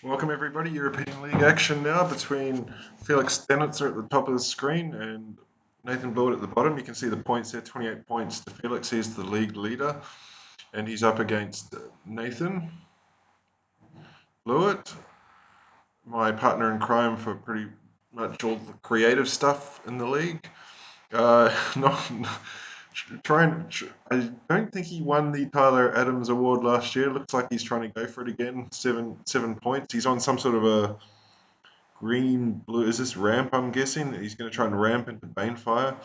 Welcome everybody, European League action now between Felix Stenitzer at the top of the screen and Nathan Blewitt at the bottom. You can see the points there, 28 points to Felix. He's the league leader and he's up against Nathan Blewitt, my partner in crime for pretty much all the creative stuff in the league. Not I don't think he won the Tyler Adams Award last year. Looks like he's trying to go for it again. Seven points. He's on some sort of a green blue. Is this ramp? I'm guessing he's going to try and ramp into Banefire.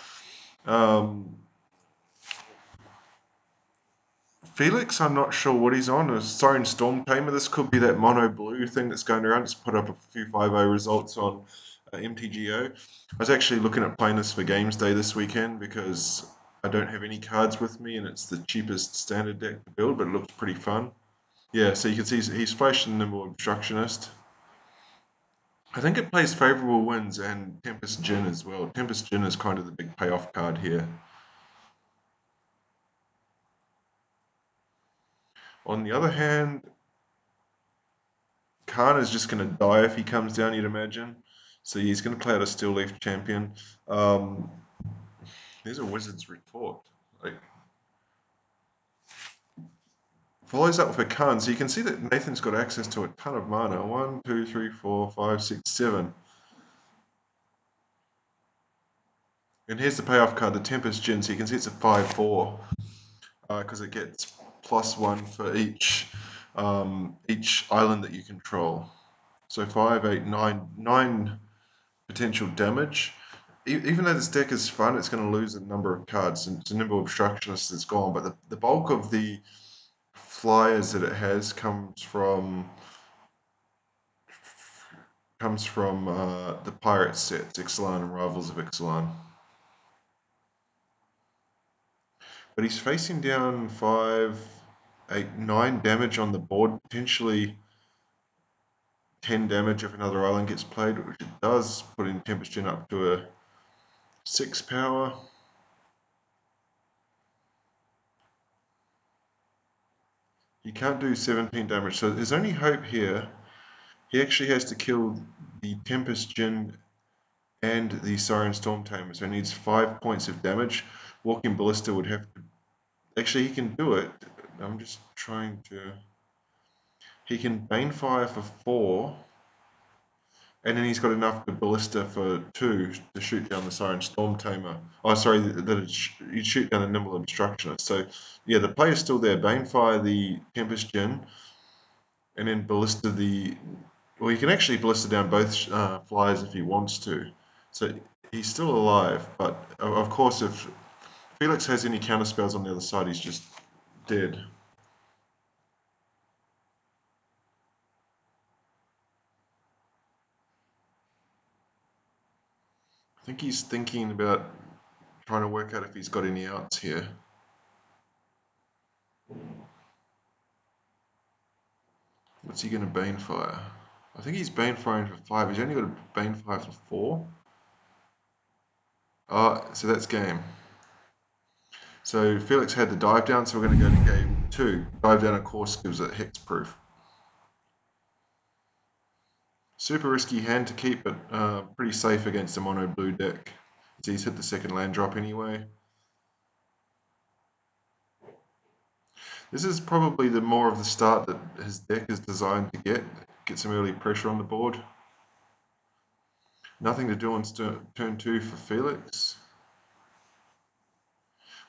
Felix, I'm not sure what he's on. A Siren Storm Tamer. This could be that mono blue thing that's going around. It's put up a few 5-0 results on MTGO. I was actually looking at playing this for Games Day this weekend because I don't have any cards with me and it's the cheapest standard deck to build, but it looks pretty fun. Yeah, so you can see he's flashing Nimble Obstructionist. I think it plays Favourable Winds and Tempest Djinn as well. Tempest Djinn is kind of the big payoff card here. On the other hand, Khan is just going to die if he comes down, you'd imagine. So he's going to play out a Steel Leaf Champion. There's a Wizard's Retort. Like, follows up with a Khan. So you can see that Nathan's got access to a ton of mana. 1, 2, 3, 4, 5, 6, 7. And here's the payoff card, the Tempest Djinn. So you can see it's a 5/4 because it gets +1 for each island that you control. So 5, 8, 9 potential damage. Even though this deck is fun, it's going to lose a number of cards. It's a Nimble Obstructionist that's gone, but the bulk of the flyers that it has comes from the pirate sets, Ixalan and Rivals of Ixalan. But he's facing down 5, 8, 9 damage on the board, potentially 10 damage if another island gets played, which it does, putting Tempest Djinn up to a 6 power. He can't do 17 damage, so his only hope here, he actually has to kill the Tempest Djinn and the Siren Storm Tamer, so he needs 5 points of damage. Walking Ballista would have to... Actually, he can do it. I'm just trying to... He can Banefire for 4, and then he's got enough to Ballista for 2 to shoot down the Siren Storm Tamer. Oh, sorry, you'd shoot down the Nimble Obstructionist. So, yeah, the play is still there. Banefire the Tempest Djinn, and then Ballista the... Well, he can actually Ballista down both flyers if he wants to. So he's still alive, but of course if Felix has any counter spells on the other side, he's just dead. I think he's thinking about trying to work out if he's got any outs here. What's he going to Banefire? I think he's Banefiring for 5. He's only got a Banefire for 4. So that's game. So Felix had the dive down, so we're going to go to game 2. Dive down, of course, gives it hexproof. Super risky hand to keep, but pretty safe against a mono blue deck. So he's hit the second land drop anyway. This is probably the more of the start that his deck is designed to get some early pressure on the board. Nothing to do on turn 2 for Felix.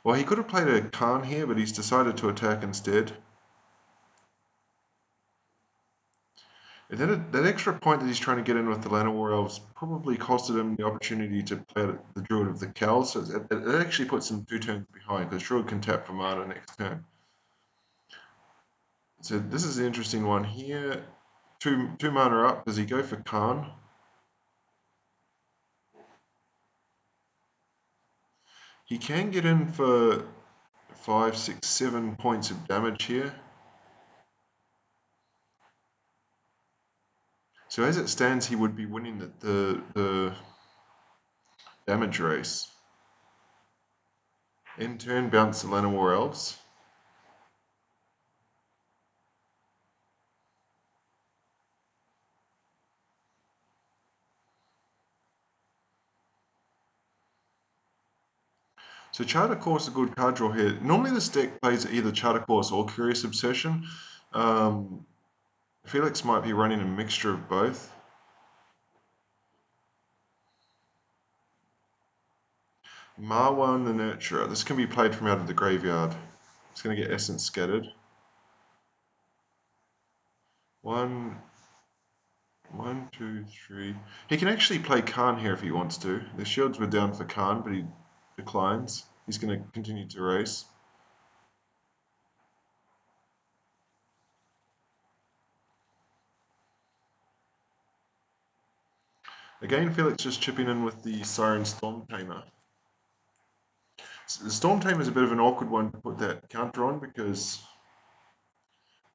Well, he could have played a Khan here, but he's decided to attack instead. And then that extra point that he's trying to get in with the Llanowar Elves probably costed him the opportunity to play the Druid of the Kel, so it actually puts him 2 turns behind, because Druid can tap for mana next turn. So this is an interesting one here. Two mana up. Does he go for Khan? He can get in for 5, 6, 7 points of damage here. So as it stands, he would be winning the damage race. In turn, bounce the Llanowar Elves. So Charter Course is a good card draw here. Normally this deck plays either Charter Course or Curious Obsession. Felix might be running a mixture of both. Marwan the Nurturer. This can be played from out of the graveyard. It's going to get Essence scattered. One, two, three. He can actually play Khan here if he wants to. The shields were down for Khan, but he declines. He's going to continue to race. Again, Felix just chipping in with the Siren Storm Tamer. The Storm Tamer is a bit of an awkward one to put that counter on because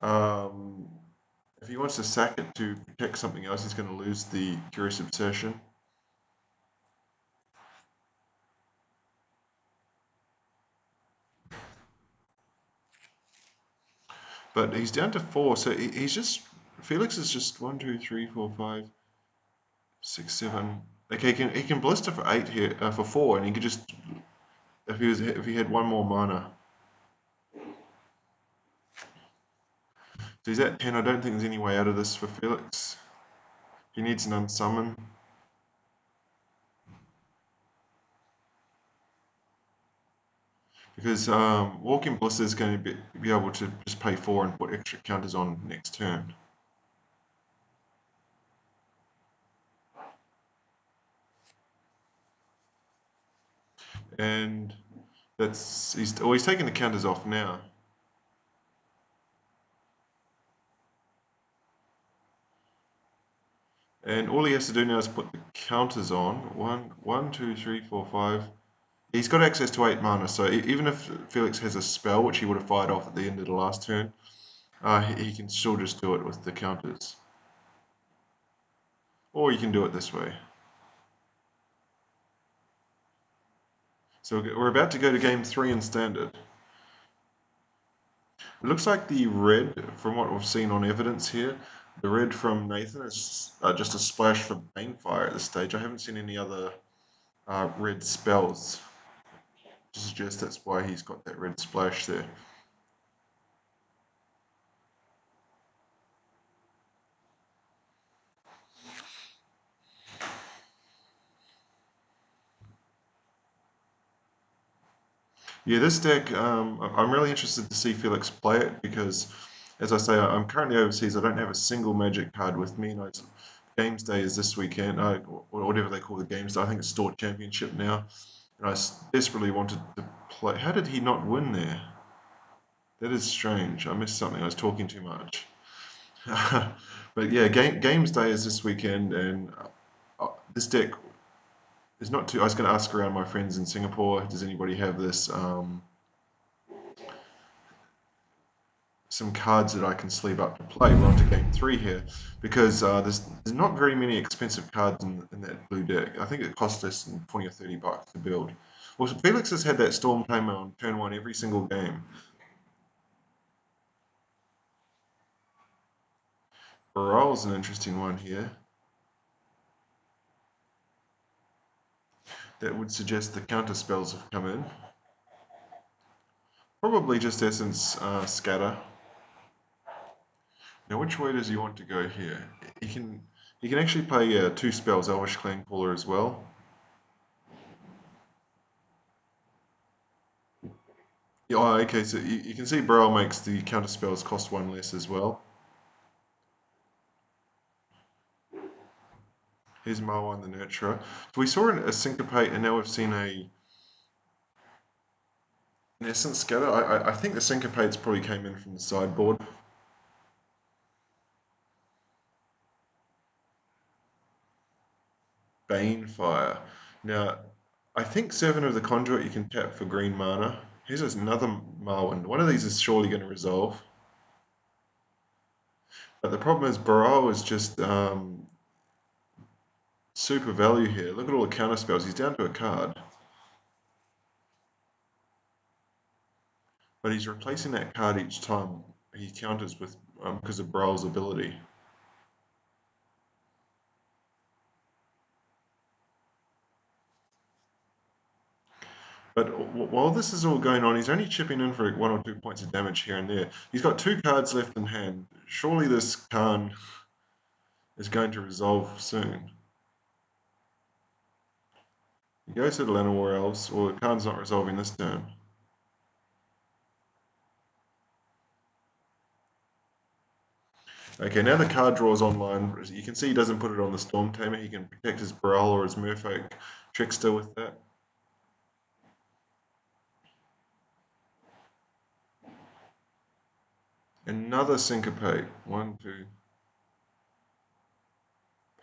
um, if he wants to sack it to protect something else, he's going to lose the Curious Obsession. But he's down to 4, so he's just Felix is just 1, 2, 3, 4, 5, 6, 7. Okay, he can blister for 8 here for 4, and he could just if he had one more mana. So he's at 10. I don't think there's any way out of this for Felix. He needs an unsummon. Because Walking Blister is going to be able to just pay 4 and put extra counters on next turn. And he's taking the counters off now. And all he has to do now is put the counters on. 1, 2, 3, 4, 5. He's got access to 8 mana, so even if Felix has a spell, which he would have fired off at the end of the last turn, he can still just do it with the counters. Or you can do it this way. So we're about to go to game 3 in Standard. It looks like the red, from what we've seen on evidence here, the red from Nathan is just a splash for Banefire at this stage. I haven't seen any other red spells to suggest that's why he's got that red splash there. Yeah, this deck, I'm really interested to see Felix play it because, as I say, I'm currently overseas. I don't have a single Magic card with me. And Games Day is this weekend, or whatever they call the Games Day. I think it's Store Championship now. And I desperately wanted to play. How did he not win there? That is strange. I missed something. I was talking too much. But yeah, Games Day is this weekend, and this deck is not too. I was going to ask around my friends in Singapore. Does anybody have this? Some cards that I can sleeve up to play. We're on to game 3 here because there's not very many expensive cards in that blue deck. I think it cost us 20 or 30 bucks to build. Well, Felix has had that Storm Tamer on turn 1 every single game. Baral's an interesting one here. That would suggest the counter spells have come in. Probably just Essence Scatter. Now, which way does he want to go here? He can actually play 2 spells, Elvish Clangcaller as well. Yeah, oh, okay, so you can see Baral makes the counter spells cost 1 less as well. Here's Marwan the Nurturer. So we saw a Syncopate, and now we've seen an Essence Scatter. I think the Syncopates probably came in from the sideboard. Banefire. Now, I think 7 of the Conduit you can tap for green mana. Here's another Marwan. One of these is surely going to resolve. But the problem is Baral is just super value here. Look at all the counter spells. He's down to a card. But he's replacing that card each time he counters with because of Baral's ability. But while this is all going on, he's only chipping in for 1 or 2 points of damage here and there. He's got 2 cards left in hand. Surely this Khan is going to resolve soon. He goes to the Llanowar Elves, or Khan's not resolving this turn. Okay, now the card draw is online. You can see he doesn't put it on the Storm Tamer. He can protect his Baral or his Merfolk Trickster with that. Another Syncopate. 1, 2.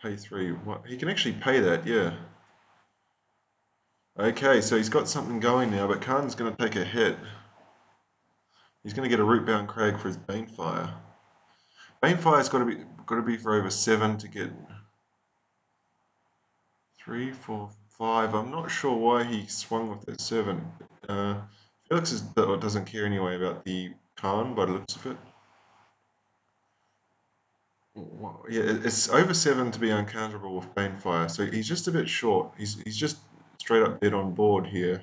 Pay 3. What? He can actually pay that, yeah. Okay, so he's got something going now, but Khan's going to take a hit. He's going to get a Rootbound Crag for his Banefire. Banefire's got to be for over 7 to get 3, 4, 5. I'm not sure why he swung with that 7. Felix doesn't care anyway about the Khan by the looks of it. Yeah, it's over 7 to be uncounterable with Banefire, so he's just a bit short. He's just straight up dead on board here.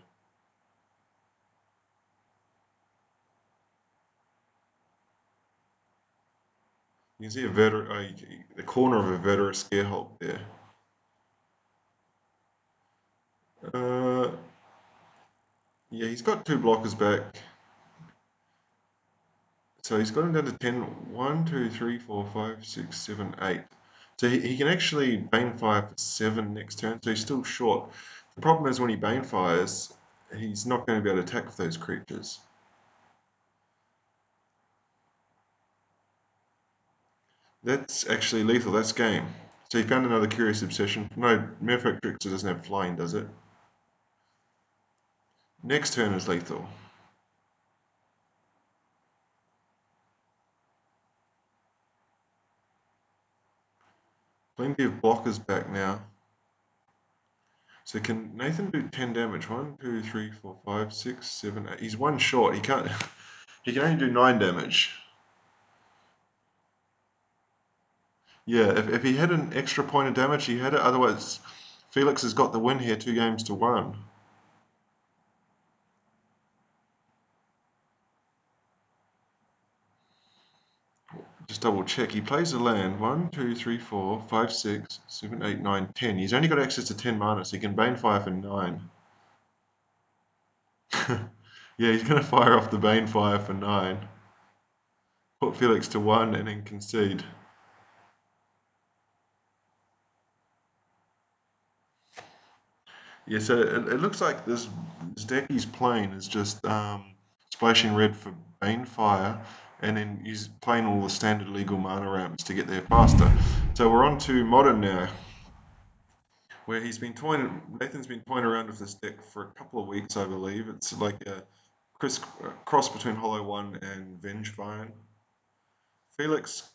You can see the corner of a Veteran Scarehulk there. Yeah, he's got 2 blockers back. So he's got him down to 10. 1, 2, 3, 4, 5, 6, 7, 8. So he can actually Banefire for 7 next turn, so he's still short. The problem is when he Banefires, he's not going to be able to attack with those creatures. That's actually lethal, that's game. So he found another Curious Obsession. No, Merfolk Trickster doesn't have flying, does it? Next turn is lethal. Plenty of blockers back now. So can Nathan do 10 damage? 1, 2, 3, 4, 5, 6, 7, 8. He's 1 short. He can't. He can only do 9 damage. Yeah, if he had an extra point of damage, he had it. Otherwise, Felix has got the win here, 2 games to 1. Just double check. He plays a land. 1, 2, 3, 4, 5, 6, 7, 8, 9, 10. He's only got access to 10 mana, so he can Banefire for 9. Yeah, he's going to fire off the Banefire for 9. Put Felix to 1 and then concede. Yeah, so it looks like this deck he's playing is just splashing red for Banefire, and then he's playing all the standard legal mana ramps to get there faster. So we're on to Modern now, where Nathan's been toying around with this deck for a couple of weeks, I believe. It's like a cross between Hollow One and Vengefire. Felix,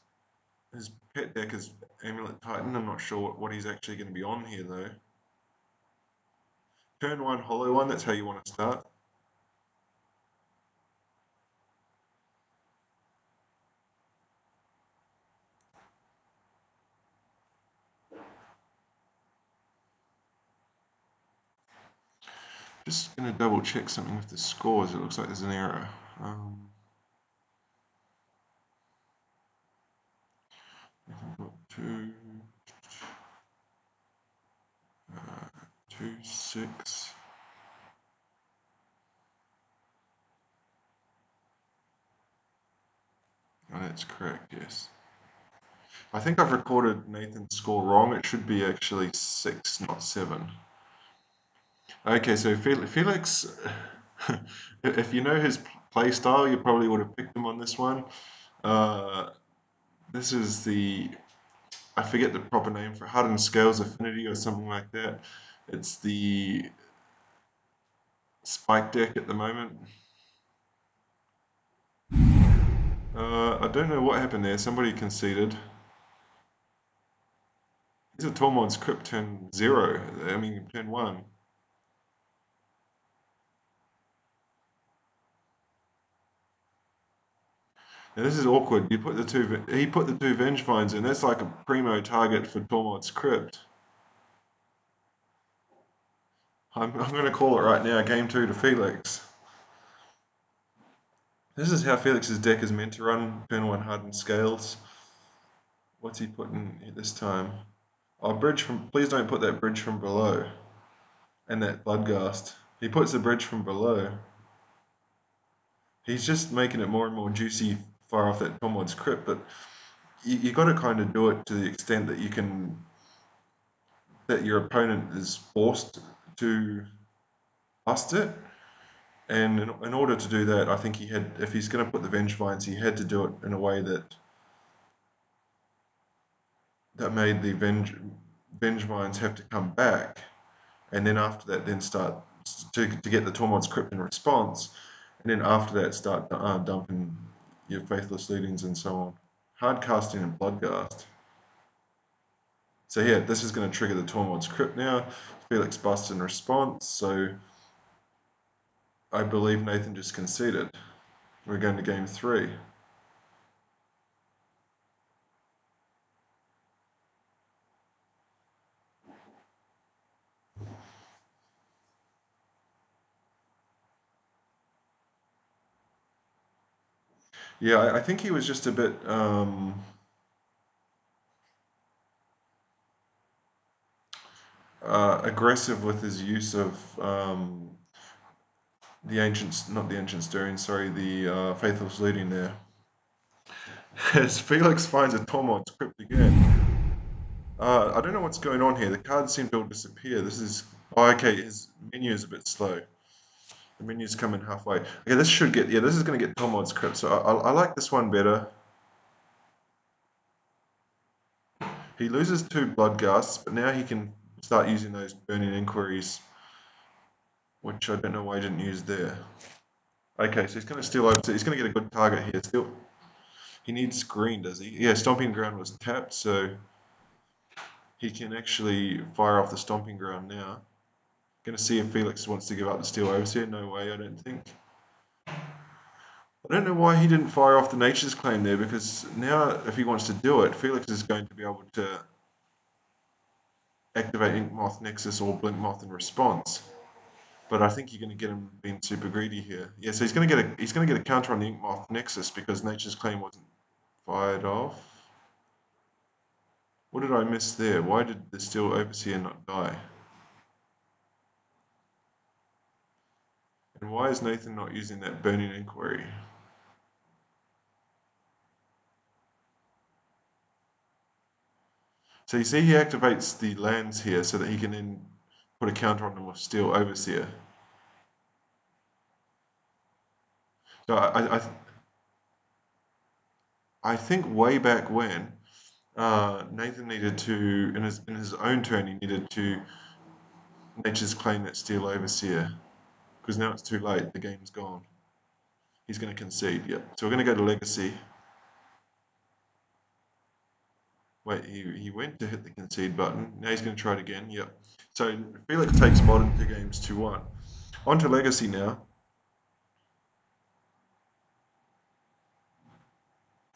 his pet deck is Amulet Titan. I'm not sure what he's actually going to be on here though. Turn 1 Hollow One, that's how you want to start. Just going to double check something with the scores. It looks like there's an error. I've got 2, 2, 6. Oh, that's correct, yes. I think I've recorded Nathan's score wrong. It should be actually 6, not 7. Okay, so Felix, if you know his play style, you probably would have picked him on this one. This is I forget the proper name for Hardened Scales Affinity or something like that. It's the Spike deck at the moment. I don't know what happened there. Somebody conceded. These are Tormod's Crypt turn 0. I mean, turn 1. Now this is awkward. He put the two Vengevines in. That's like a primo target for Tormod's Crypt. I'm going to call it right now. Game 2 to Felix. This is how Felix's deck is meant to run. Turn 1 Hardened Scales. What's he putting this time? Oh, bridge from. Please don't put that bridge from below. And that Bloodghast. He puts the bridge from below. He's just making it more and more juicy far off that Tormod's Crypt, but you got to kind of do it to the extent that you can, that your opponent is forced to bust it. And in order to do that, I think he had, if he's going to put the Vengevines, he had to do it in a way that made the Vengevines have to come back, and then after that, then start to get the Tormod's Crypt in response, and then after that, start dumping your Faithless Leadings and so on. Hard casting and Bloodghast. So yeah, this is going to trigger the Tormod's Crypt now. Felix busts in response, so I believe Nathan just conceded. We're going to game 3. Yeah, I think he was just a bit aggressive with his use of the ancients, not the ancient stirring, sorry, the faithless leading there. As Felix finds a Tormod's Crypt again. I don't know what's going on here. The cards seem to all disappear. This is, oh, okay, his menu is a bit slow. The menu's coming halfway. Okay, this should get, yeah, this is going to get Tormod's Crypt. So I like this one better. He loses 2 Bloodghasts, but now he can start using those Burning Inquiries, which I don't know why he didn't use there. Okay, so he's going to steal over. So he's going to get a good target here. Still, he needs green, does he? Yeah, Stomping Ground was tapped, so he can actually fire off the Stomping Ground now. Going to see if Felix wants to give up the Steel Overseer. No way, I don't think. I don't know why he didn't fire off the Nature's Claim there, because now if he wants to do it, Felix is going to be able to activate Inkmoth Nexus or Blinkmoth in response. But I think you're going to get him being super greedy here. Yeah, so he's going to get a counter on the Inkmoth Nexus because Nature's Claim wasn't fired off. What did I miss there? Why did the Steel Overseer not die? And why is Nathan not using that Burning Inquiry? So you see he activates the lands here so that he can then put a counter on them with Steel Overseer. So I think way back when, Nathan needed to, in his own turn, he needed to Nature's Claim that Steel Overseer, because now it's too late, the game's gone. He's going to concede, yep. So we're going to go to Legacy. Wait, he went to hit the concede button. Now he's going to try it again, yep. So Felix takes Modern 2 games 2-1. On to Legacy now.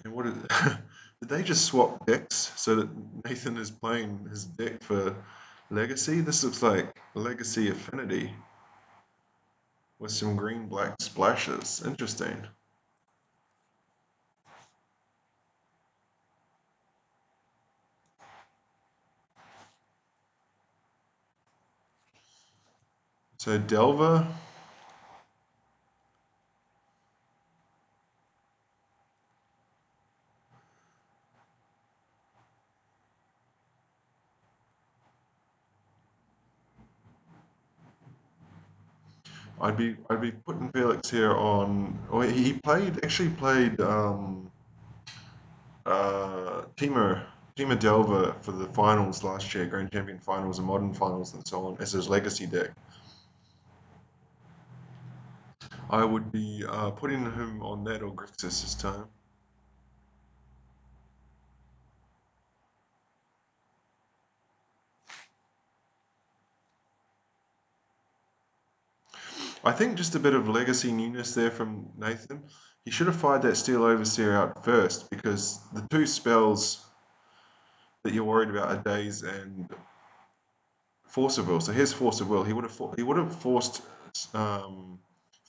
And what did did they just swap decks so that Nathan is playing his deck for Legacy? This looks like Legacy Affinity with some green-black splashes. Interesting. So Delver, I'd be putting Felix here on. Oh, he actually played Timo Delver for the finals last year, Grand Champion finals and Modern finals and so on as his Legacy deck. I would be putting him on that or Grixis this time. I think just a bit of legacy newness there from Nathan. He should have fired that Steel Overseer out first because the 2 spells that you're worried about are Daze and Force of will. So here's force of will. He would have forced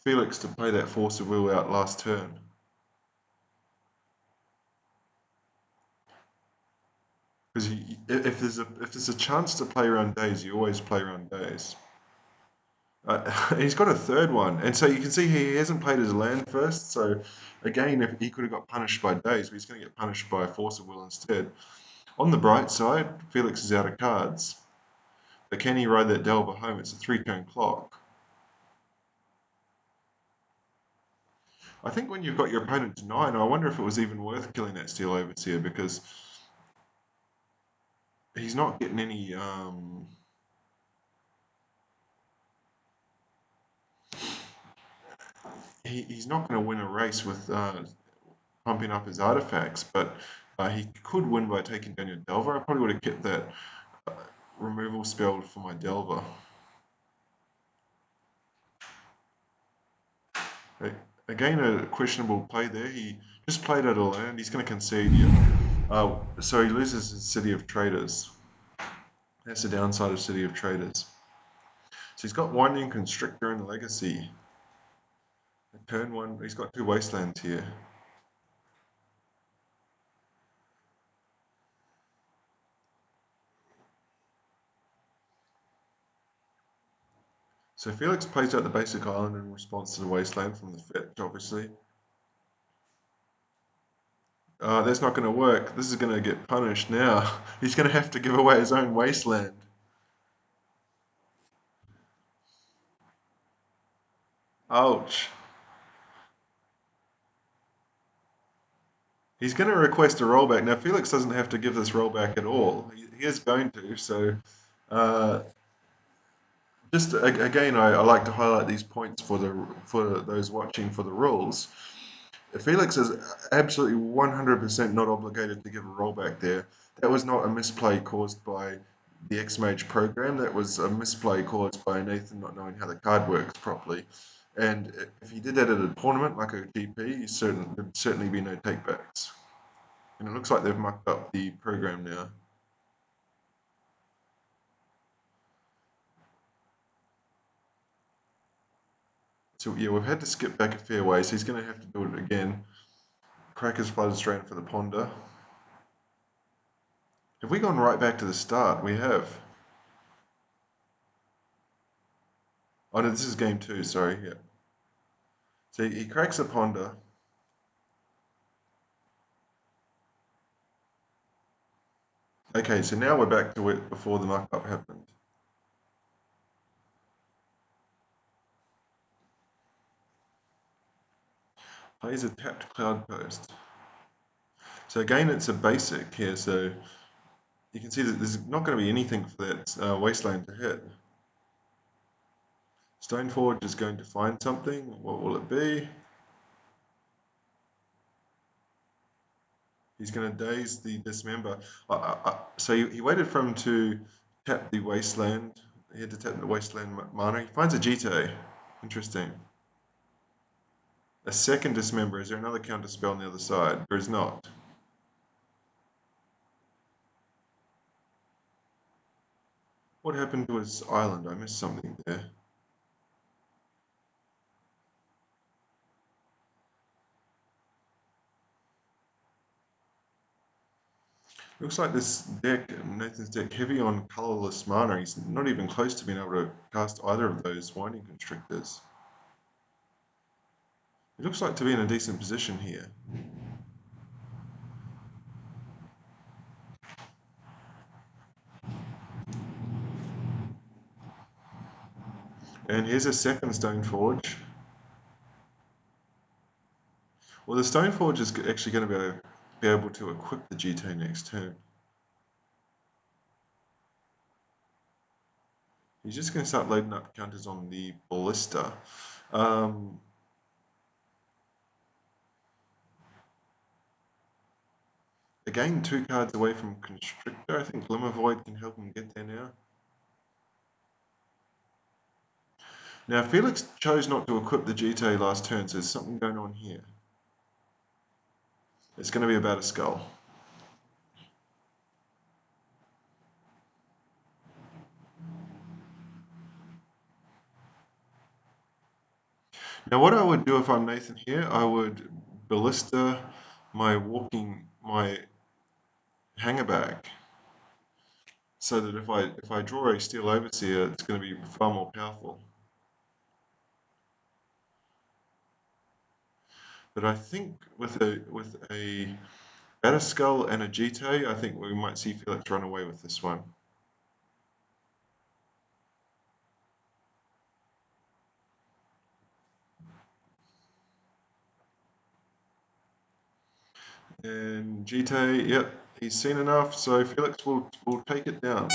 Felix to play that force of will out last turn. Because if there's a chance to play around days, you always play around days. He's got a third one, and so you can see he hasn't played his land first. So again, if he could have got punished by days, but he's going to get punished by force of will instead. On the bright side, Felix is out of cards. But can he ride that Delver home? It's a 3-turn clock. I think when you've got your opponent's 9, I wonder if it was even worth killing that Steel Overseer, because he's not getting any. He's not going to win a race with pumping up his artifacts, but he could win by taking down your Delver. I probably would have kept that removal spell for my Delver. Again, a questionable play there. He just played out a land. He's going to concede here. So he loses his City of Traders. That's the downside of City of Traders. So he's got Winding Constrictor and Legacy. Turn 1, he's got 2 Wastelands here. So Felix plays out the basic island in response to the Wasteland from the fetch, obviously. That's not going to work. This is going to get punished now. He's going to have to give away his own Wasteland. Ouch. He's going to request a rollback. Now, Felix doesn't have to give this rollback at all. He is going to, so... just again, I like to highlight these points for those watching for the rules. Felix is absolutely 100% not obligated to give a rollback there. That was not a misplay caused by the X-Mage program. That was a misplay caused by Nathan not knowing how the card works properly. And if he did that at a tournament like a GP, there'd certainly be no takebacks. And it looks like they've mucked up the program now. So yeah, we've had to skip back a fair way, so he's going to have to do it again. Crackers Flooded Strand for the Ponder. Have we gone right back to the start? We have. Oh no, this is game 2, sorry, yeah. So he cracks a Ponder. Okay, so now we're back to it before the muck-up happened. Plays a tapped Cloud Post. So again, it's a basic here, so you can see that there's not going to be anything for that Wasteland to hit. Stoneforge is going to find something. What will it be? He's going to daze the Dismember. So he waited for him to tap the Wasteland. He had to tap the Wasteland mana. He finds a GTA. Interesting. A second Dismember. Is there another counter spell on the other side? There is not. What happened to his island? I missed something there. Looks like this deck, Nathan's deck, heavy on colorless mana. He's not even close to being able to cast either of those Winding Constrictors. He looks like to be in a decent position here. And here's a second Stoneforge. Well, the Stoneforge is actually going to be able to equip the GT next turn. He's just going to start loading up counters on the Ballista. Again, 2 cards away from Constrictor. I think Glimmer Void can help him get there now. Now, Felix chose not to equip the GTA last turn, so there's something going on here. It's going to be about a skull. Now what I would do if I'm Nathan here, I would ballista my hanger back, so that if I draw a steel overseer, it's going to be far more powerful. But I think with a better skull and a GT, I think we might see Felix run away with this one. And GT, yep, he's seen enough, so Felix will take it down.